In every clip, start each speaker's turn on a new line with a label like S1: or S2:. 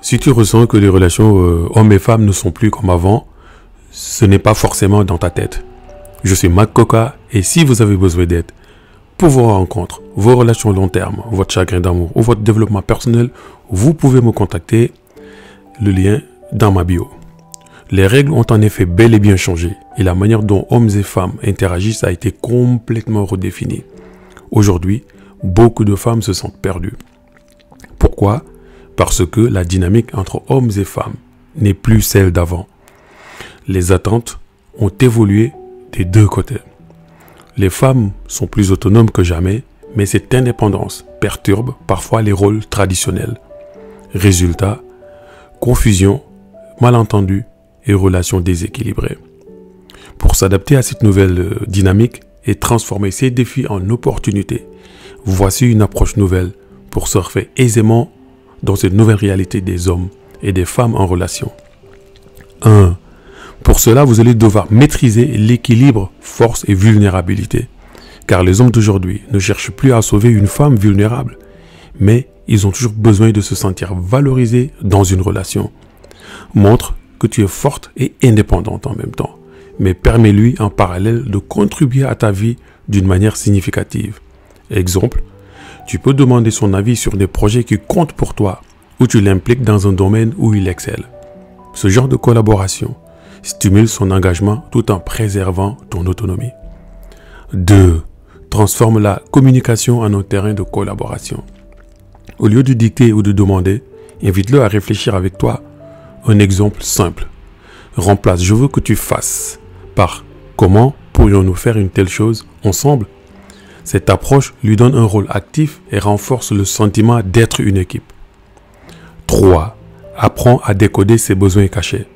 S1: Si tu ressens que les relations hommes et femmes ne sont plus comme avant, ce n'est pas forcément dans ta tête. Je suis Mac Coca et si vous avez besoin d'aide pour vos rencontres, vos relations long terme, votre chagrin d'amour ou votre développement personnel, vous pouvez me contacter. Le lien dans ma bio. Les règles ont en effet bel et bien changé et la manière dont hommes et femmes interagissent a été complètement redéfinie. Aujourd'hui, beaucoup de femmes se sentent perdues. Pourquoi ? Parce que la dynamique entre hommes et femmes n'est plus celle d'avant. Les attentes ont évolué des deux côtés. Les femmes sont plus autonomes que jamais, mais cette indépendance perturbe parfois les rôles traditionnels. Résultat, confusion, malentendus et relations déséquilibrées. Pour s'adapter à cette nouvelle dynamique et transformer ces défis en opportunités, voici une approche nouvelle pour surfer aisément dans cette nouvelle réalité des hommes et des femmes en relation. 1. Pour cela, vous allez devoir maîtriser l'équilibre force et vulnérabilité. Car les hommes d'aujourd'hui ne cherchent plus à sauver une femme vulnérable, mais ils ont toujours besoin de se sentir valorisés dans une relation. Montre que tu es forte et indépendante en même temps, mais permets-lui en parallèle de contribuer à ta vie d'une manière significative. Exemple, tu peux demander son avis sur des projets qui comptent pour toi ou tu l'impliques dans un domaine où il excelle. Ce genre de collaboration stimule son engagement tout en préservant ton autonomie. 2. Transforme la communication en un terrain de collaboration. Au lieu de dicter ou de demander, invite-le à réfléchir avec toi. Un exemple simple. Remplace « je veux que tu fasses » par « comment pourrions-nous faire une telle chose ensemble ?» Cette approche lui donne un rôle actif et renforce le sentiment d'être une équipe. 3. Apprends à décoder ses besoins cachés.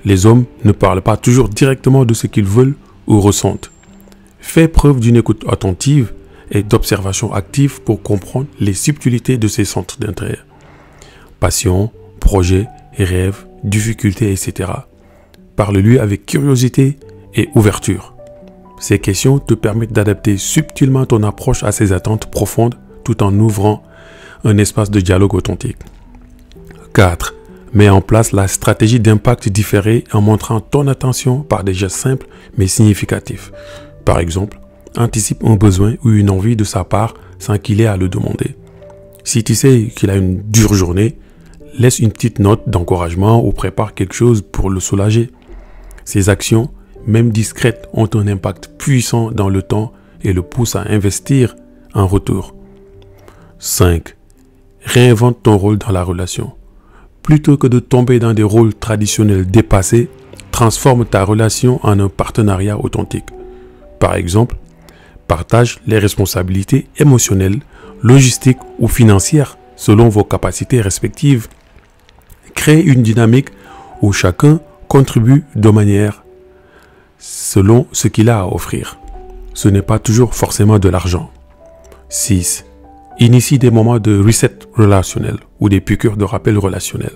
S1: Les hommes ne parlent pas toujours directement de ce qu'ils veulent ou ressentent. Fais preuve d'une écoute attentive et d'observation active pour comprendre les subtilités de ses centres d'intérêt. Passion, projet, rêves, difficultés, etc. Parle-lui avec curiosité et ouverture. Ces questions te permettent d'adapter subtilement ton approche à ses attentes profondes tout en ouvrant un espace de dialogue authentique. 4. Mets en place la stratégie d'impact différé en montrant ton attention par des gestes simples mais significatifs. Par exemple, anticipe un besoin ou une envie de sa part sans qu'il ait à le demander. Si tu sais qu'il a une dure journée, laisse une petite note d'encouragement ou prépare quelque chose pour le soulager. Ces actions, même discrètes, ont un impact puissant dans le temps et le poussent à investir en retour. 5. Réinvente ton rôle dans la relation. Plutôt que de tomber dans des rôles traditionnels dépassés, transforme ta relation en un partenariat authentique. Par exemple, partage les responsabilités émotionnelles, logistiques ou financières selon vos capacités respectives. Crée une dynamique où chacun contribue de manière selon ce qu'il a à offrir. Ce n'est pas toujours forcément de l'argent. 6. Initie des moments de reset relationnel ou des piqûres de rappel relationnel.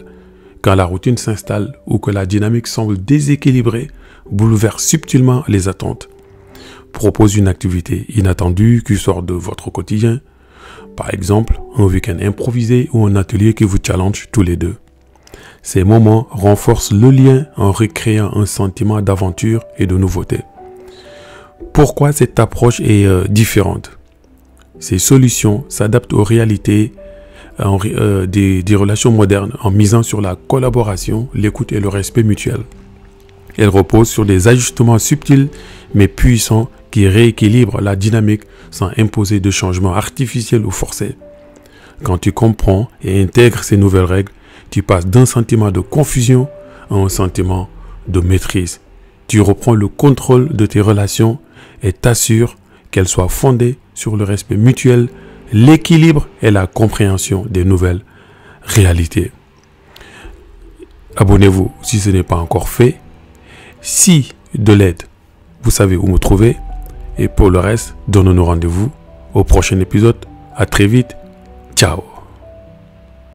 S1: Quand la routine s'installe ou que la dynamique semble déséquilibrée, bouleverse subtilement les attentes. Propose une activité inattendue qui sort de votre quotidien. Par exemple, un week-end improvisé ou un atelier qui vous challenge tous les deux. Ces moments renforcent le lien en recréant un sentiment d'aventure et de nouveauté. Pourquoi cette approche est différente ? Ces solutions s'adaptent aux réalités des relations modernes en misant sur la collaboration, l'écoute et le respect mutuel. Elles reposent sur des ajustements subtils mais puissants qui rééquilibrent la dynamique sans imposer de changements artificiels ou forcés. Quand tu comprends et intègres ces nouvelles règles, tu passes d'un sentiment de confusion à un sentiment de maîtrise. Tu reprends le contrôle de tes relations et t'assures qu'elles soient fondées sur le respect mutuel, l'équilibre et la compréhension des nouvelles réalités. Abonnez-vous si ce n'est pas encore fait. Si de l'aide, vous savez où me trouver. Et pour le reste, donnons-nous rendez-vous au prochain épisode. À très vite. Ciao.